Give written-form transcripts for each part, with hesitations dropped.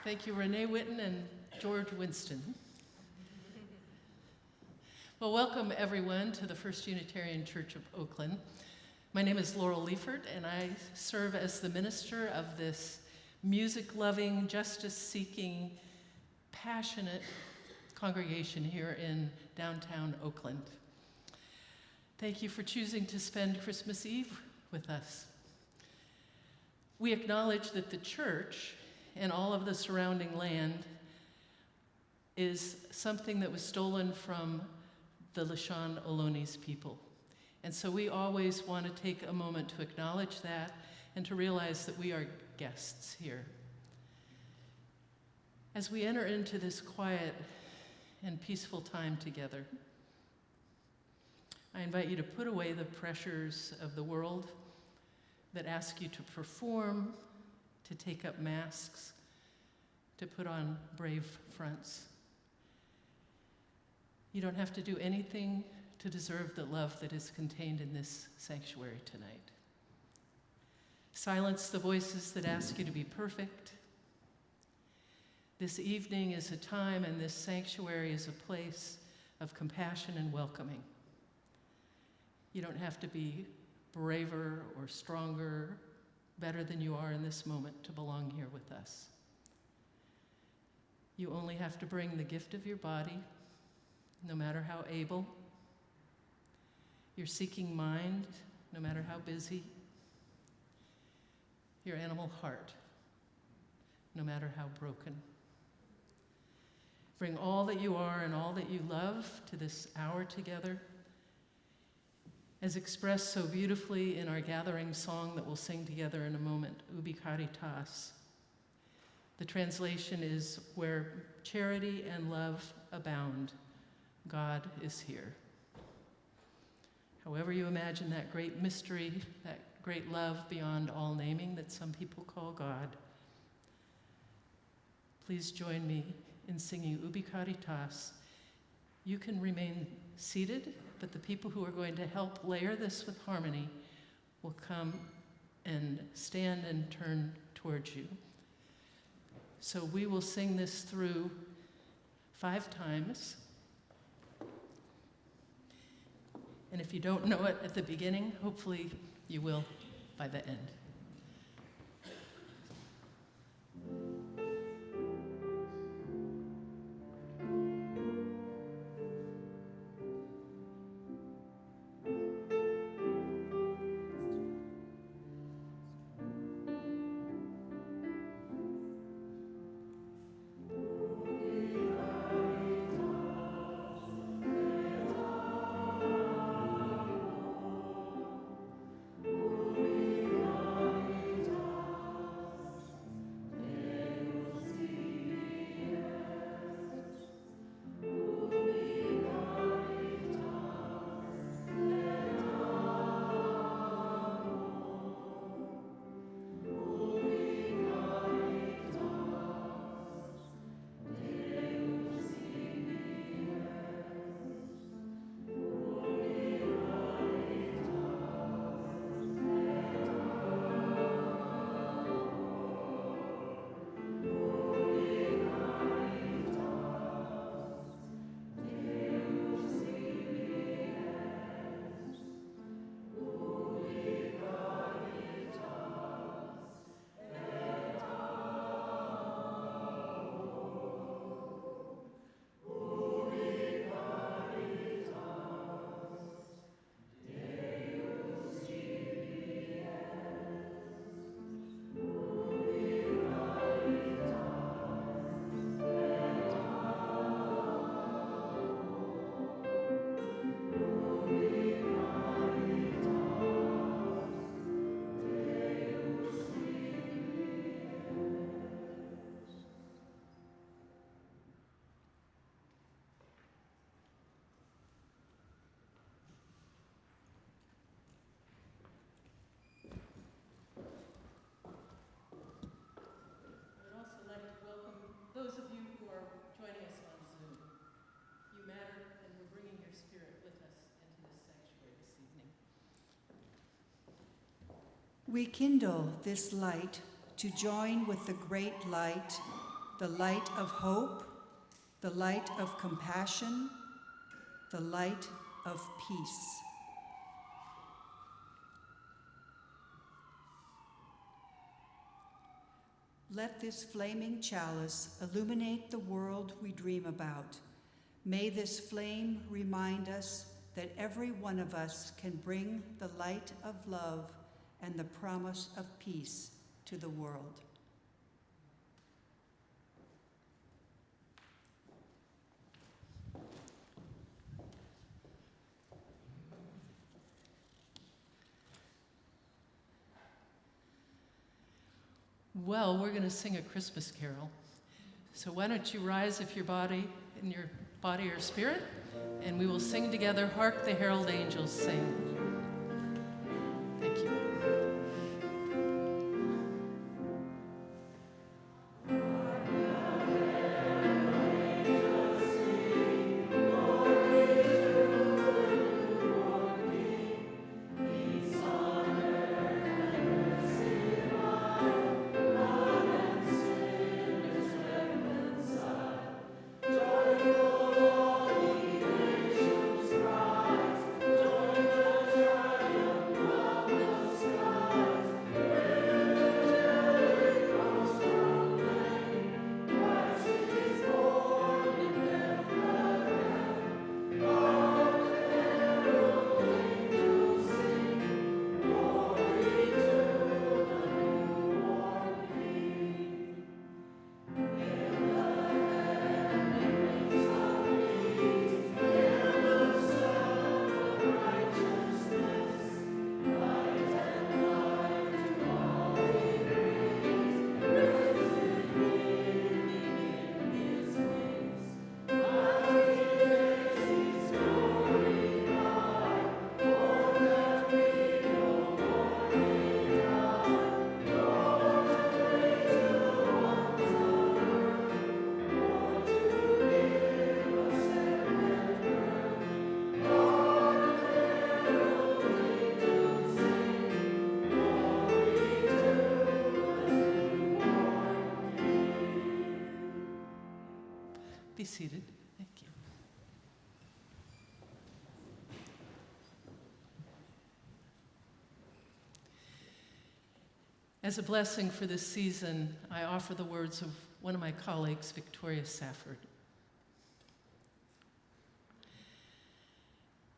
Thank you, Renee Witten and George Winston. Well, welcome everyone to the First Unitarian Church of Oakland. My name is Laurel Liefert, and I serve as the minister of this music-loving, justice-seeking, passionate congregation here in downtown Oakland. Thank you for choosing to spend Christmas Eve with us. We acknowledge that the church and all of the surrounding land is something that was stolen from the Lishan Ohlone people. And so we always want to take a moment to acknowledge that and to realize that we are guests here. As we enter into this quiet and peaceful time together, I invite you to put away the pressures of the world that ask you to perform, to take up masks, to put on brave fronts. You don't have to do anything to deserve the love that is contained in this sanctuary tonight. Silence the voices that ask you to be perfect. This evening is a time, and this sanctuary is a place of compassion and welcoming. You don't have to be braver or stronger, better than you are in this moment to belong here with us. You only have to bring the gift of your body, no matter how able, your seeking mind, no matter how busy, your animal heart, no matter how broken. Bring all that you are and all that you love to this hour together, as expressed so beautifully in our gathering song that we'll sing together in a moment, Ubi Caritas. The translation is, where charity and love abound, God is here. However you imagine that great mystery, that great love beyond all naming that some people call God, please join me in singing Ubi Caritas. You can remain seated, but the people who are going to help layer this with harmony will come and stand and turn towards you. So we will sing this through 5 times. And if you don't know it at the beginning, hopefully you will by the end. Ubi We kindle this light to join with the great light, the light of hope, the light of compassion, the light of peace. Let this flaming chalice illuminate the world we dream about. May this flame remind us that every one of us can bring the light of love and the promise of peace to the world. Well, we're going to sing a Christmas carol. So why don't you rise if your body or spirit, and we will sing together, Hark the Herald Angels Sing. Thank you. Be seated. Thank you. As a blessing for this season, I offer the words of one of my colleagues, Victoria Safford.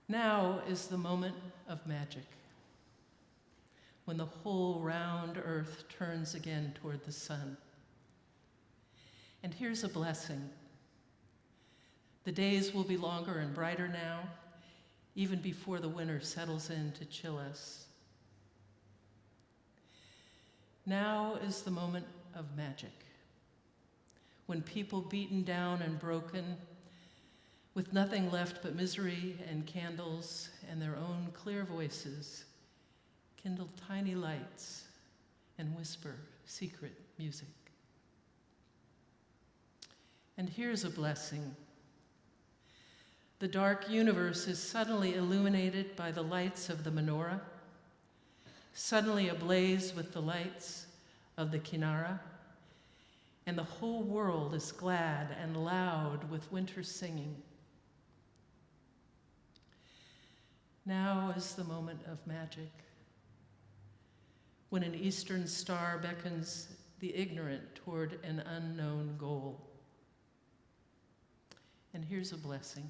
Now is the moment of magic, when the whole round earth turns again toward the sun. And here's a blessing. The days will be longer and brighter now, even before the winter settles in to chill us. Now is the moment of magic, when people beaten down and broken, with nothing left but misery and candles and their own clear voices, kindle tiny lights and whisper secret music. And here's a blessing. The dark universe is suddenly illuminated by the lights of the menorah, suddenly ablaze with the lights of the kinara, and the whole world is glad and loud with winter singing. Now is the moment of magic, when an eastern star beckons the ignorant toward an unknown goal. And here's a blessing.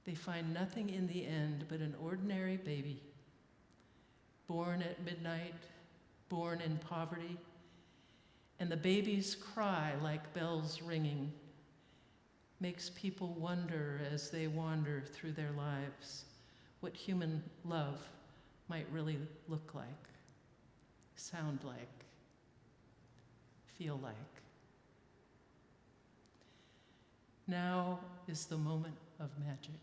They find nothing in the end but an ordinary baby, born at midnight, born in poverty, and the baby's cry, like bells ringing, makes people wonder as they wander through their lives what human love might really look like, sound like, feel like. Now is the moment of magic.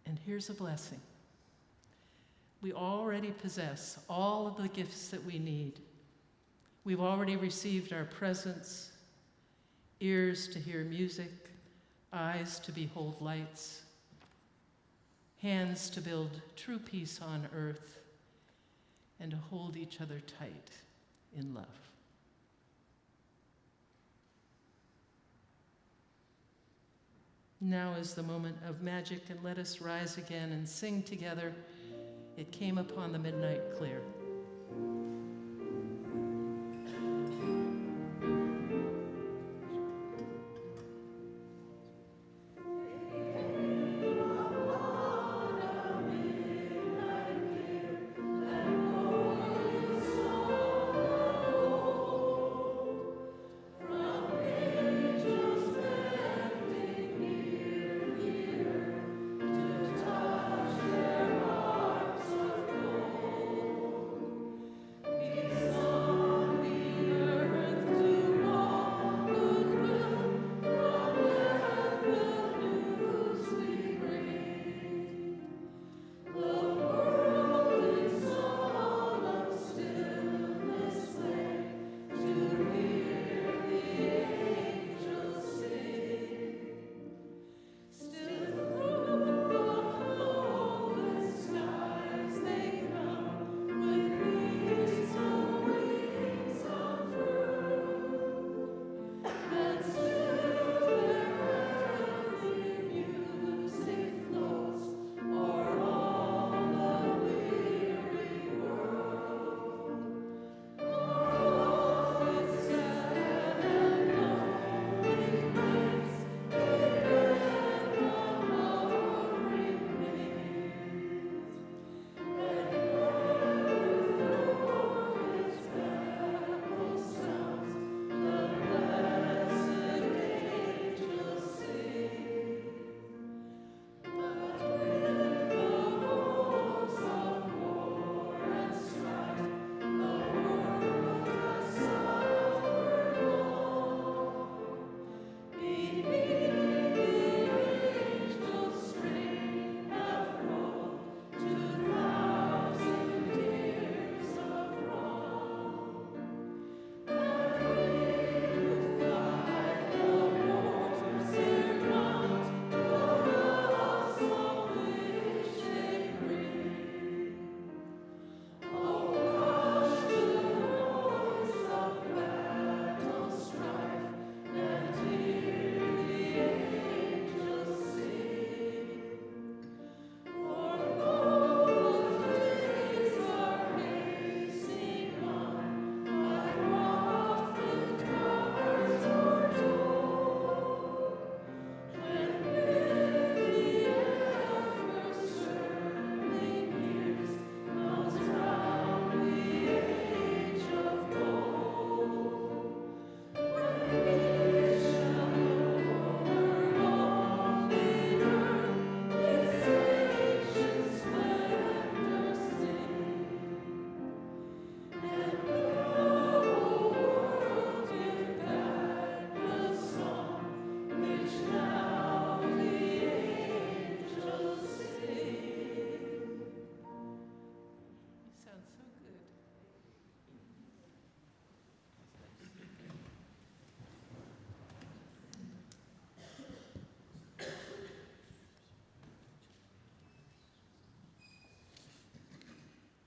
And here's a blessing. We already possess all of the gifts that we need. We've already received our presents, ears to hear music, eyes to behold lights, hands to build true peace on earth, and to hold each other tight in love. Now is the moment of magic, and let us rise again and sing together, "It Came Upon the Midnight Clear."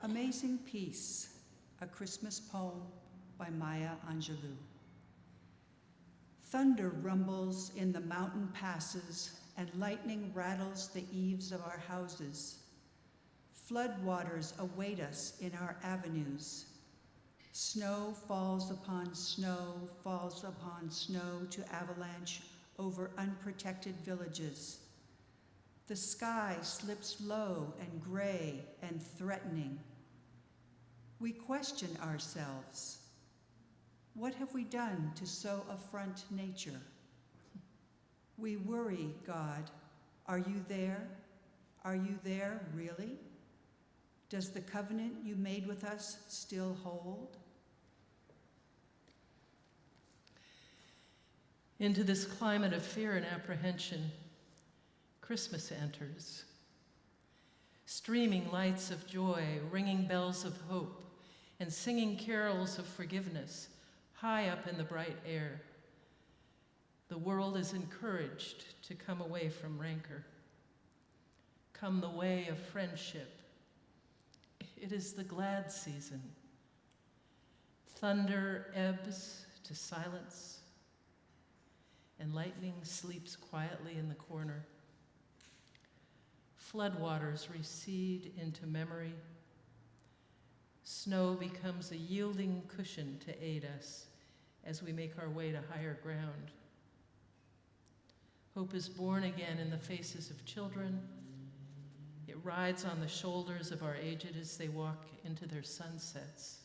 Amazing Peace, a Christmas poem by Maya Angelou. Thunder rumbles in the mountain passes, and lightning rattles the eaves of our houses. Flood waters await us in our avenues. Snow falls upon snow, falls upon snow to avalanche over unprotected villages. The sky slips low and gray and threatening. We question ourselves. What have we done to so affront nature? We worry, God, are you there? Are you there, really? Does the covenant you made with us still hold? Into this climate of fear and apprehension, Christmas enters. Streaming lights of joy, ringing bells of hope, and singing carols of forgiveness high up in the bright air. The world is encouraged to come away from rancor. come the way of friendship. It is the glad season. Thunder ebbs to silence, and lightning sleeps quietly in the corner. Floodwaters recede into memory. Snow becomes a yielding cushion to aid us as we make our way to higher ground. Hope is born again in the faces of children. It rides on the shoulders of our aged as they walk into their sunsets.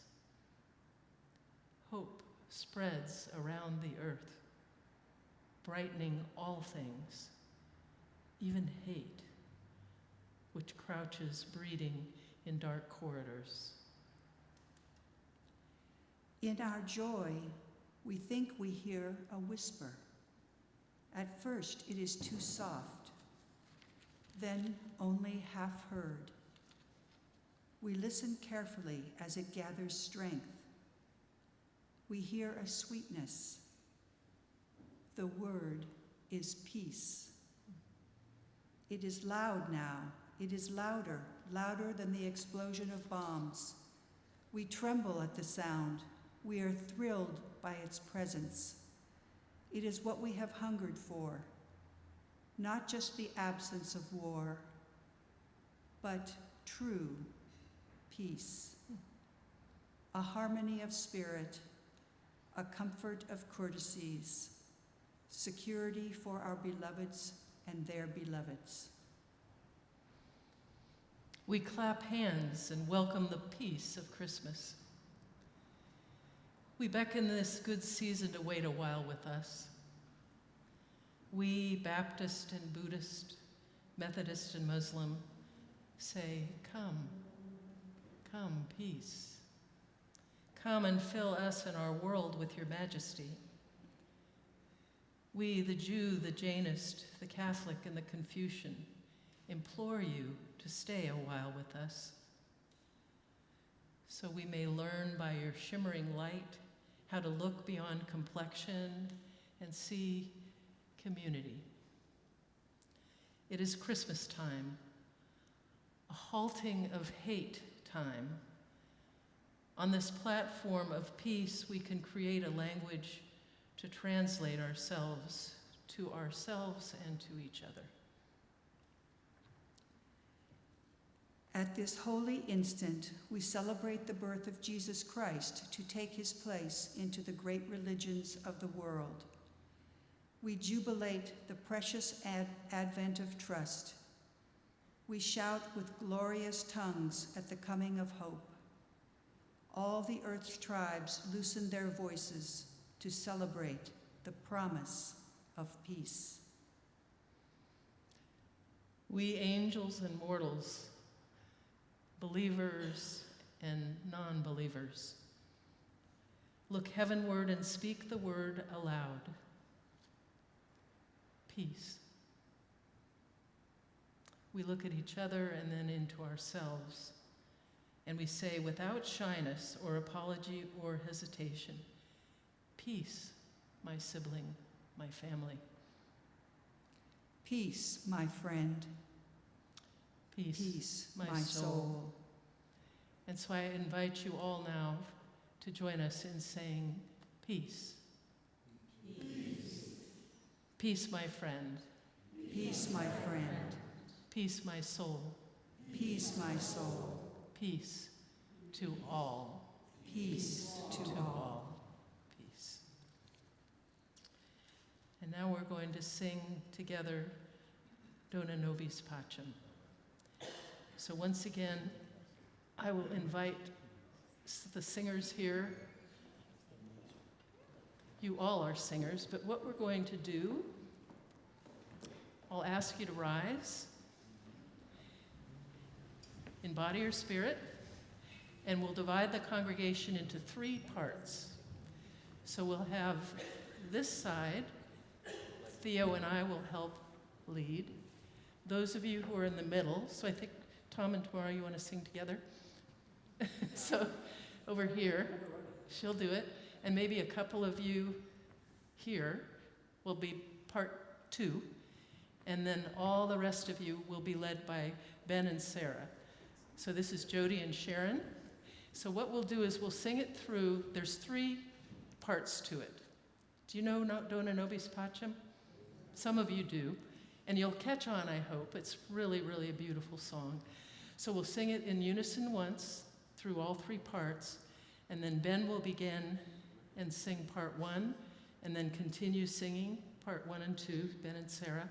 Hope spreads around the earth, brightening all things, even hate, which crouches breeding in dark corridors. In our joy, we think we hear a whisper. At first, it is too soft, then only half heard. We listen carefully as it gathers strength. We hear a sweetness. The word is peace. It is loud now. It is louder, louder than the explosion of bombs. We tremble at the sound. We are thrilled by its presence. It is what we have hungered for, not just the absence of war, but true peace, a harmony of spirit, a comfort of courtesies, security for our beloveds and their beloveds. We clap hands and welcome the peace of Christmas. We beckon this good season to wait a while with us. We, Baptist and Buddhist, Methodist and Muslim, say, come, come, peace. Come and fill us and our world with your majesty. We, the Jew, the Jainist, the Catholic, and the Confucian, implore you to stay a while with us, so we may learn by your shimmering light how to look beyond complexion and see community. It is Christmas time, a halting of hate time. On this platform of peace, we can create a language to translate ourselves and to each other. At this holy instant, we celebrate the birth of Jesus Christ to take his place into the great religions of the world. We jubilate the precious advent of trust. We shout with glorious tongues at the coming of hope. All the earth's tribes loosen their voices to celebrate the promise of peace. We angels and mortals, believers and non-believers, look heavenward and speak the word aloud. Peace. We look at each other and then into ourselves, and we say without shyness or apology or hesitation, peace, my sibling, my family. Peace, my friend. Peace, my soul. And so I invite you all now to join us in saying peace. Peace. Peace, my friend. Peace, my friend. Peace, my soul. Peace, my soul. Peace to all. Peace to all. Peace. And now we're going to sing together Dona Nobis Pacem. So once again, I will invite the singers here. You all are singers, but what we're going to do, I'll ask you to rise in body or spirit, and we'll divide the congregation into 3 parts. So we'll have this side, Theo and I will help lead. Those of you who are in the middle, so I think Tom and Tamara, you want to sing together? So over here, she'll do it, and maybe a couple of you here will be part 2. and then all the rest of you will be led by Ben and Sarah. So this is Jody and Sharon. So what we'll do is we'll sing it through. There's 3 parts to it. Do you know Dona Nobis Pacem? Some of you do. And you'll catch on, I hope. It's really, really a beautiful song. So we'll sing it in unison once through all 3 parts, and then Ben will begin and sing part 1, and then continue singing part 1 and 2, Ben and Sarah.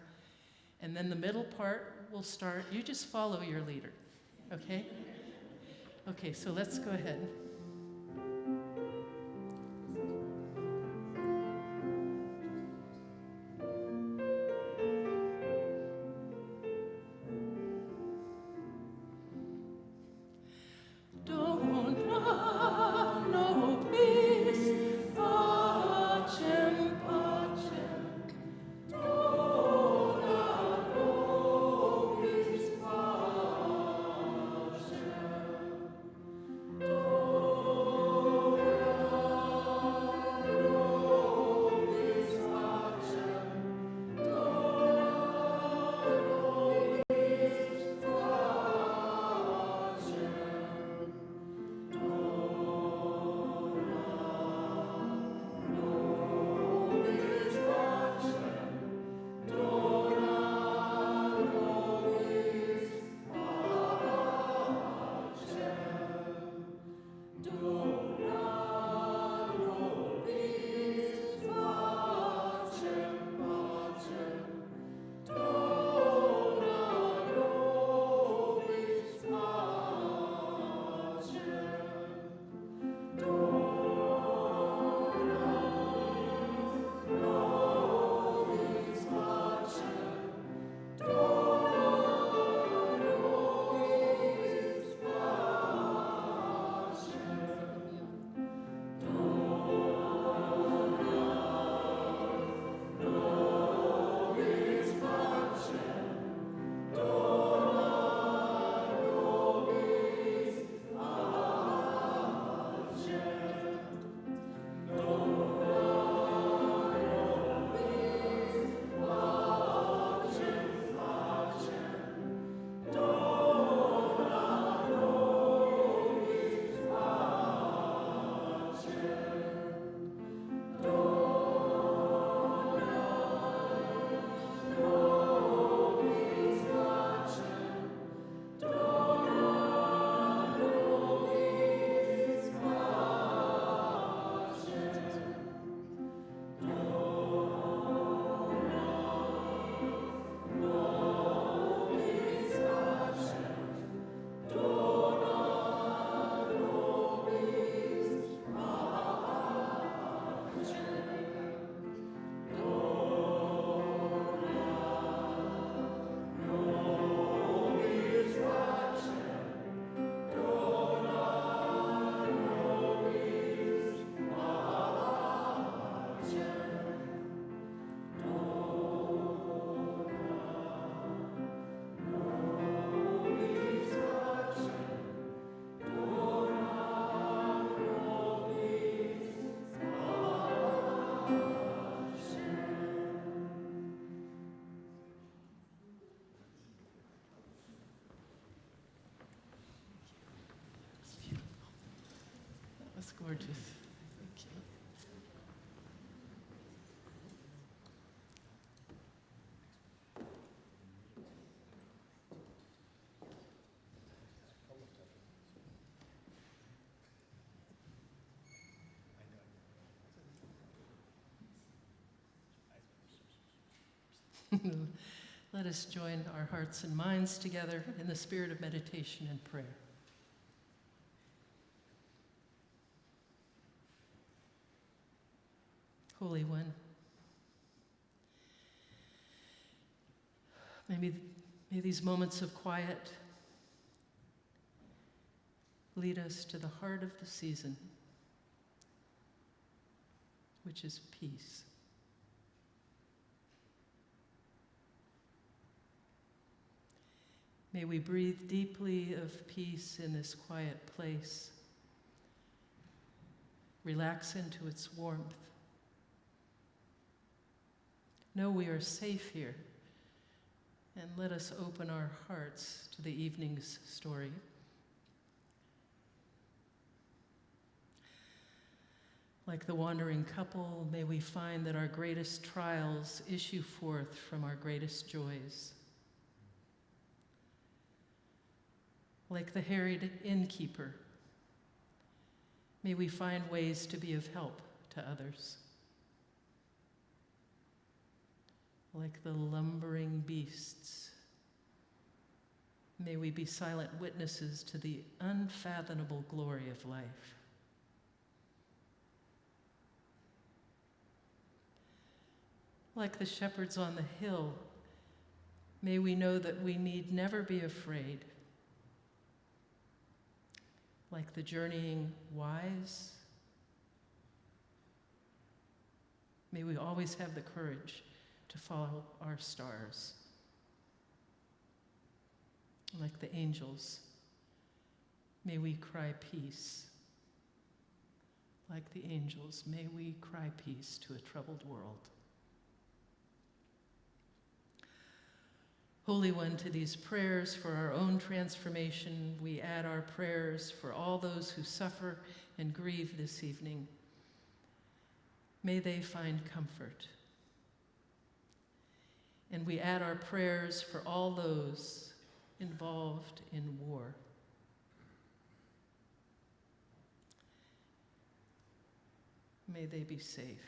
And then the middle part will start. You just follow your leader, okay? Okay, so let's go ahead. Gorgeous. Thank you. Let us join our hearts and minds together in the spirit of meditation and prayer. Holy One, may these moments of quiet lead us to the heart of the season, which is peace. May we breathe deeply of peace in this quiet place, relax into its warmth. Know we are safe here, And let us open our hearts to the evening's story. Like the wandering couple, may we find that our greatest trials issue forth from our greatest joys. Like the harried innkeeper, may we find ways to be of help to others. Like the lumbering beasts, may we be silent witnesses to the unfathomable glory of life. Like the shepherds on the hill, may we know that we need never be afraid. Like the journeying wise, may we always have the courage to follow our stars. Like the angels, may we cry peace. Like the angels, may we cry peace to a troubled world. Holy One, to these prayers for our own transformation, we add our prayers for all those who suffer and grieve this evening. May they find comfort. And we add our prayers for all those involved in war. May they be safe.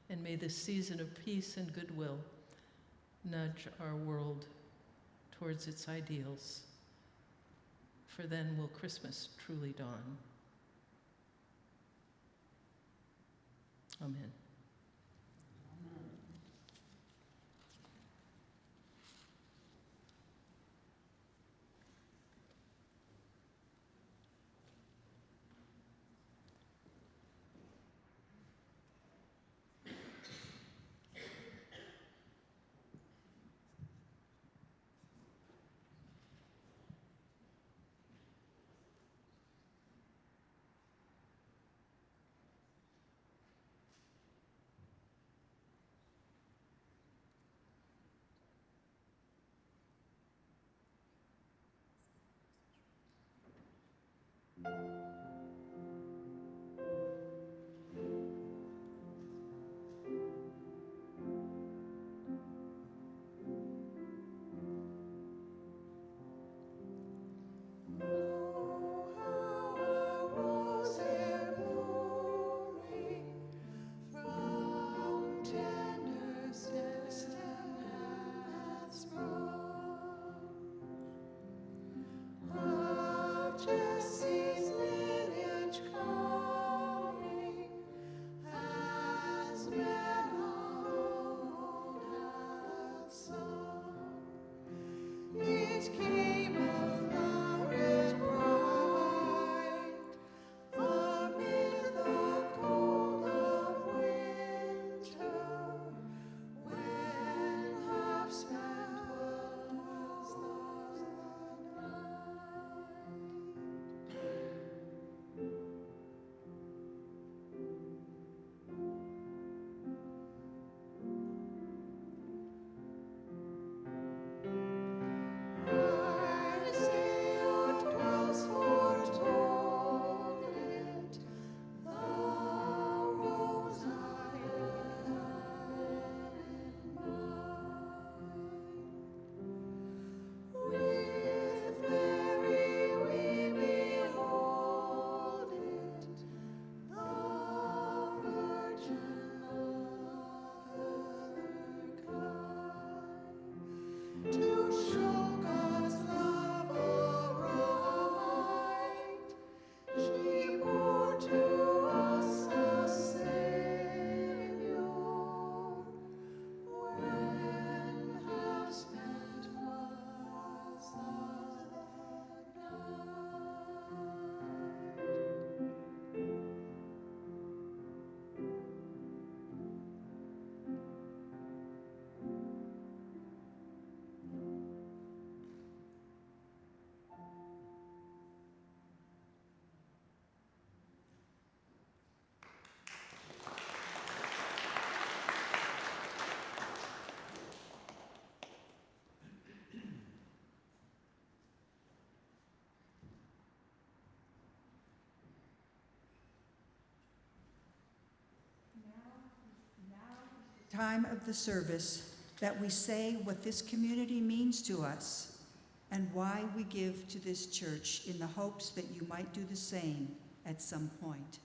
And may this season of peace and goodwill nudge our world towards its ideals, for then will Christmas truly dawn. Amen. time of the service that we say what this community means to us and why we give to this church in the hopes that you might do the same at some point.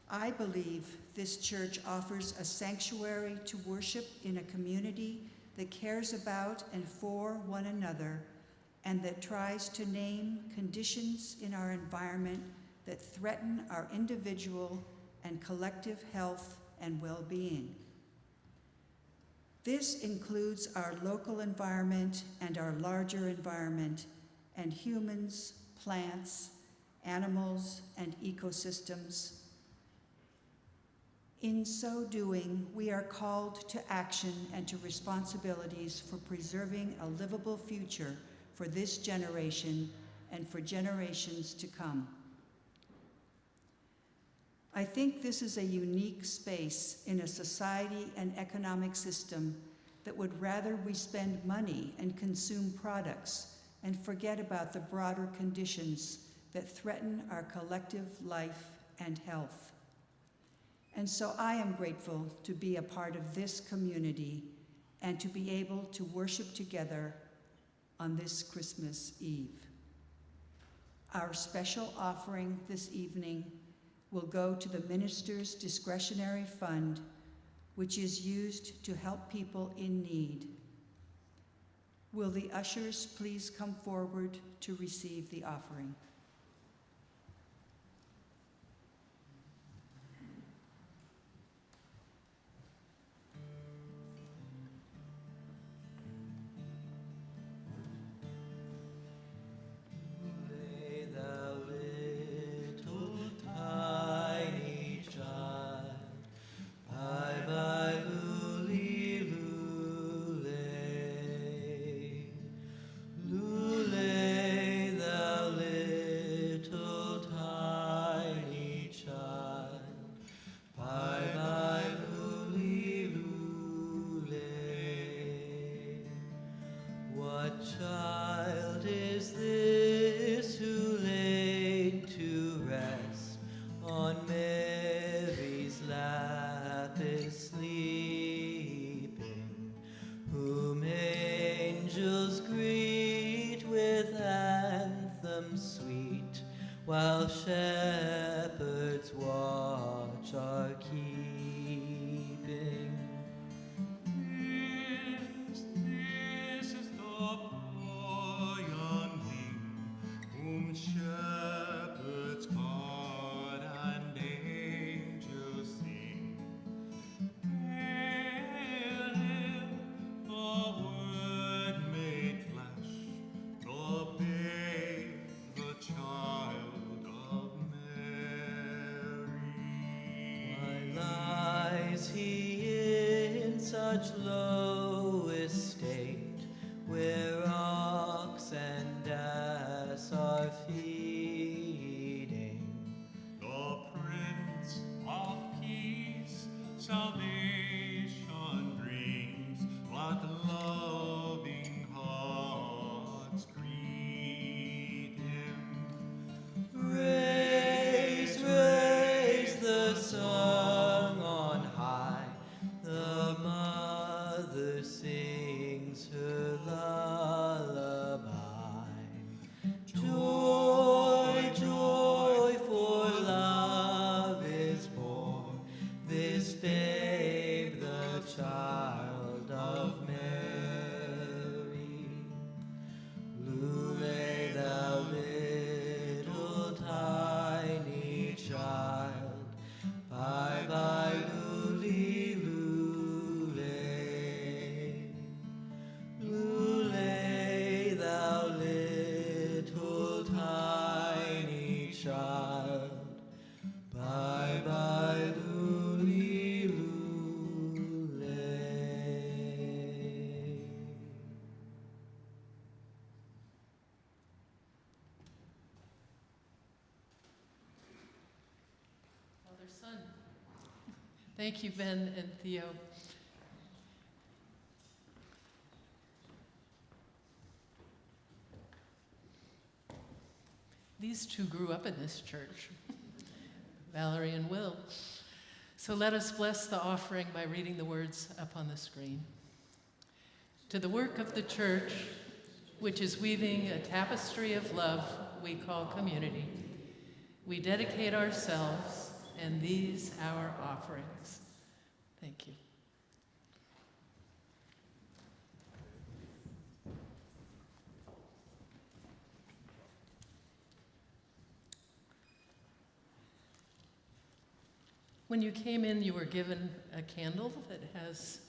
I believe this church offers a sanctuary to worship in a community that cares about and for one another and that tries to name conditions in our environment that threaten our individual and collective health and well-being. This includes our local environment and our larger environment, and humans, plants, animals, and ecosystems. In so doing, we are called to action and to responsibilities for preserving a livable future for this generation and for generations to come. I think this is a unique space in a society and economic system that would rather we spend money and consume products and forget about the broader conditions that threaten our collective life and health. And so I am grateful to be a part of this community and to be able to worship together on this Christmas Eve. Our special offering this evening will go to the minister's discretionary fund, which is used to help people in need. Will the ushers please come forward to receive the offering? Child is this who laid to rest on Mary's lap is sleeping, whom angels greet with anthems sweet, while shepherds watch are keeping. This is the poor youngling whom shepherds guard and angels sing. Hail him, the Word made flesh, the babe, the child of Mary. Why lies he in such low estate, where ox and ass are feeding? The Prince of Peace, salvation brings, like loving hearts greet him. Raise, raise the song on high, the mother sings her lullaby. Joy, joy, for love is born, this babe, the child of Mary. Lule, thou little tiny child, bye bye, lule, lule. Lule, thou little tiny child, bye bye, lule, lule. Father, Son. Thank you, Ben and Theo. These two grew up in this church, Valerie and Will. So let us bless the offering by reading the words up on the screen. To the work of the church, which is weaving a tapestry of love we call community, we dedicate ourselves and these our offerings. Thank you. When you came in, you were given a candle that has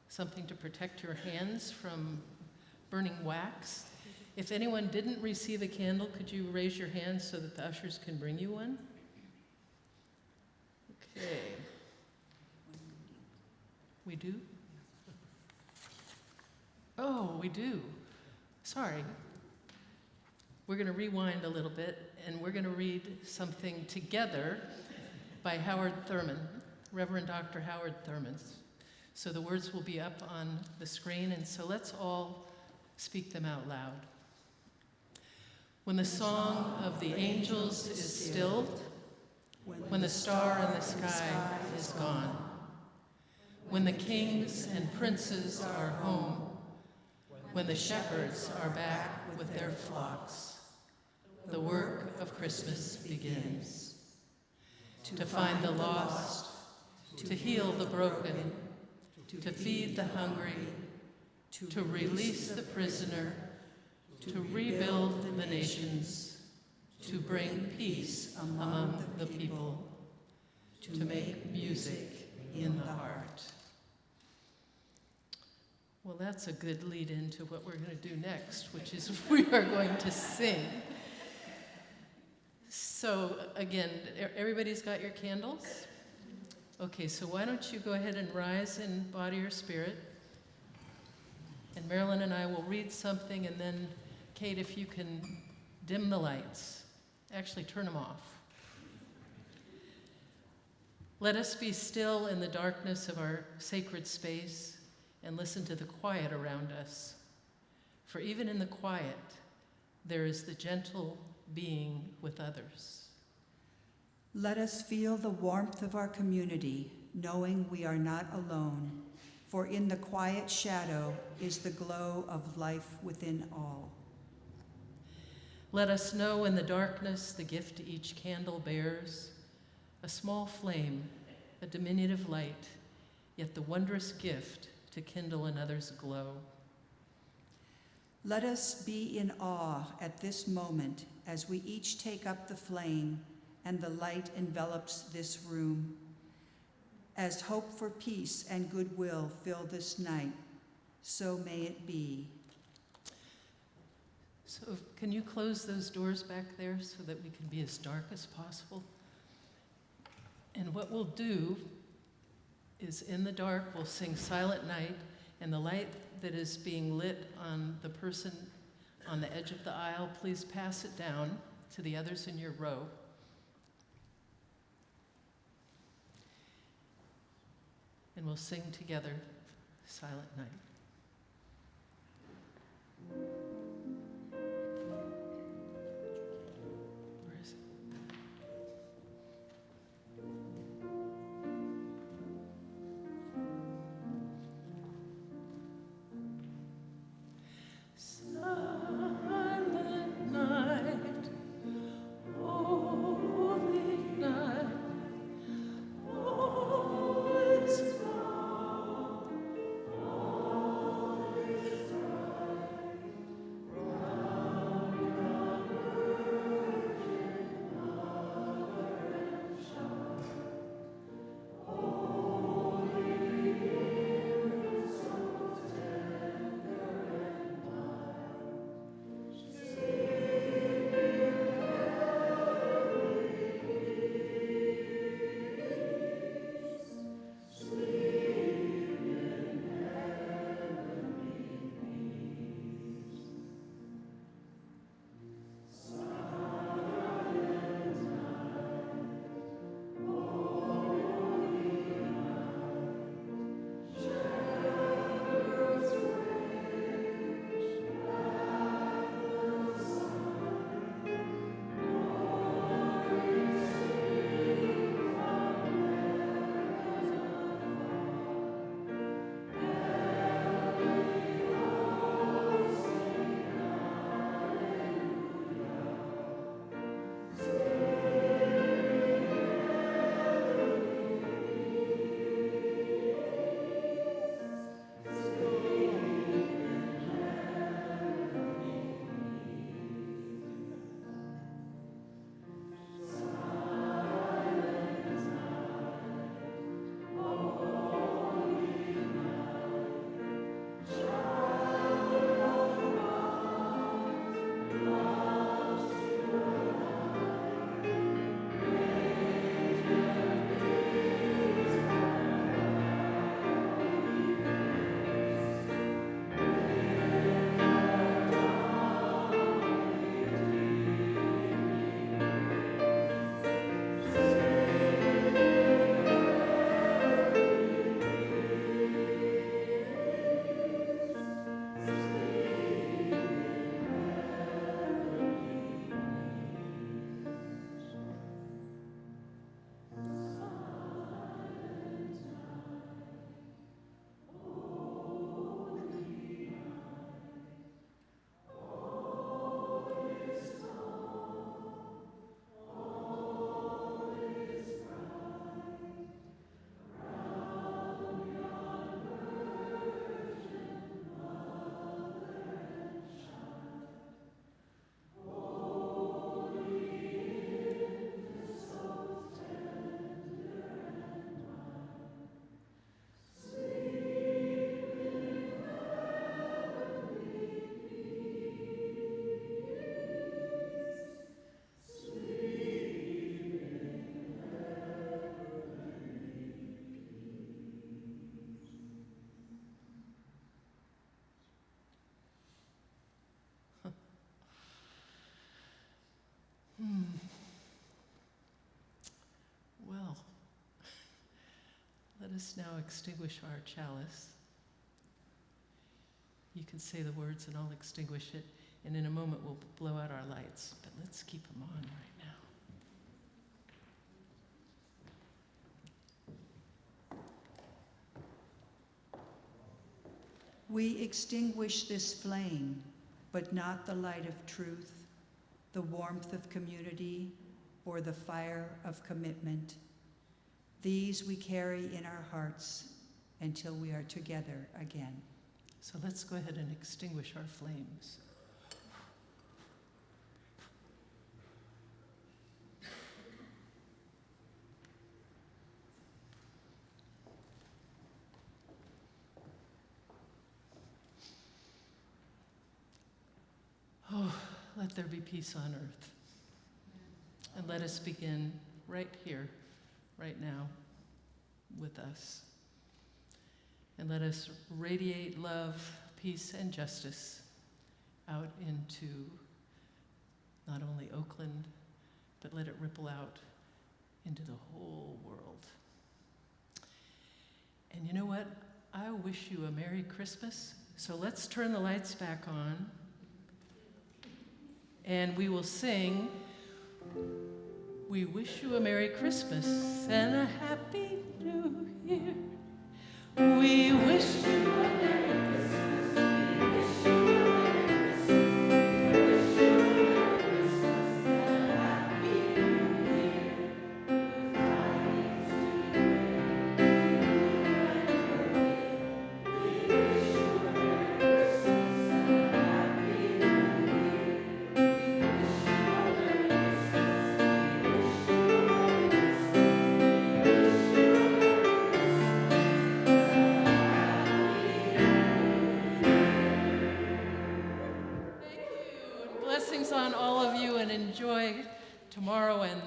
something to protect your hands from burning wax. If anyone didn't receive a candle, could you raise your hand so that the ushers can bring you one? Okay. We do? Oh, we do. Sorry. We're going to rewind a little bit, and we're going to read something together by Howard Thurman, Reverend Dr. Howard Thurman. So the words will be up on the screen, and so let's all speak them out loud. When the song of the angels is stilled, when the star in the sky is gone, when the kings and princes are home, when the shepherds are back with their flocks, the work of Christmas begins. To find the lost, to heal the broken, to feed the hungry, to release the prisoner, to rebuild the nations, to bring peace among the people, to make music in the heart. Well, that's a good lead into what we're going to do next, which is we are going to sing. So again, everybody's got your candles? Okay, so why don't you go ahead and rise in body or spirit. And Marilyn and I will read something, and then Kate, if you can dim the lights. Actually, turn them off. Let us be still in the darkness of our sacred space and listen to the quiet around us. For even in the quiet, there is the gentle being with others. Let us feel the warmth of our community, knowing we are not alone, for in the quiet shadow is the glow of life within all. Let us know in the darkness the gift each candle bears, a small flame, a diminutive light, yet the wondrous gift to kindle another's glow. Let us be in awe at this moment as we each take up the flame and the light envelops this room. As hope for peace and goodwill fill this night, so may it be. So can you close those doors back there so that we can be as dark as possible? And what we'll do is in the dark, we'll sing Silent Night, and the light that is being lit on the person on the edge of the aisle, please pass it down to the others in your row. And we'll sing together Silent Night. Where is it? Silent night, holy night, all is calm, all is bright. us now extinguish our chalice. You can say the words and I'll extinguish it, and in a moment we'll blow out our lights, but let's keep them on right now. We extinguish this flame, but not the light of truth, the warmth of community, or the fire of commitment. These we carry in our hearts until we are together again. So let's go ahead and extinguish our flames. Oh, let there be peace on earth. And let us begin right here, right now, with us. And let us radiate love, peace, and justice out into not only Oakland, but let it ripple out into the whole world. And you know what? I wish you a Merry Christmas. So let's turn the lights back on. And we will sing, "We wish you a Merry Christmas and a Happy New Year. We wish you a Merry Christmas. We wish you a Merry Christmas. We wish you a Merry Christmas and a Happy New Year. We wish you a Merry Christmas and a Happy New Year. We wish you a Merry Christmas. We wish you a Merry Christmas. We wish you a Blessings on all of you, and enjoy tomorrow, and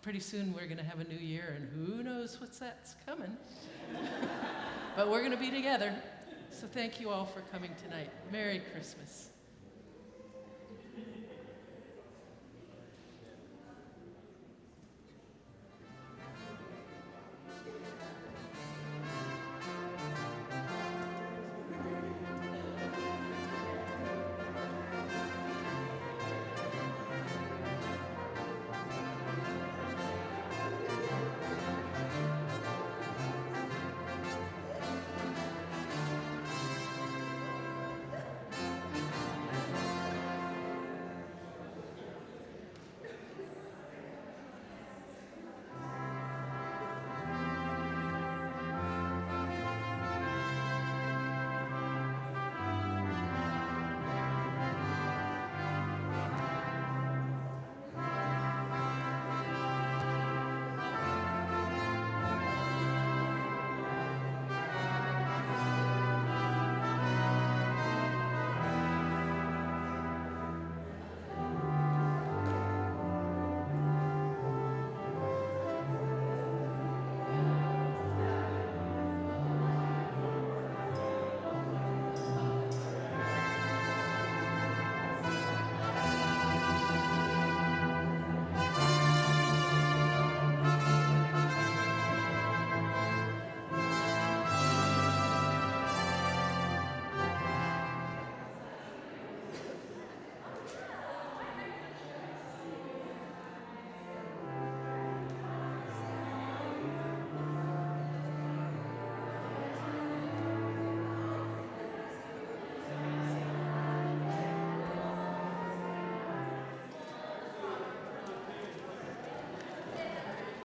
pretty soon we're going to have a new year, and who knows that's coming. But we're going to be together. So thank you all for coming tonight. Merry Christmas.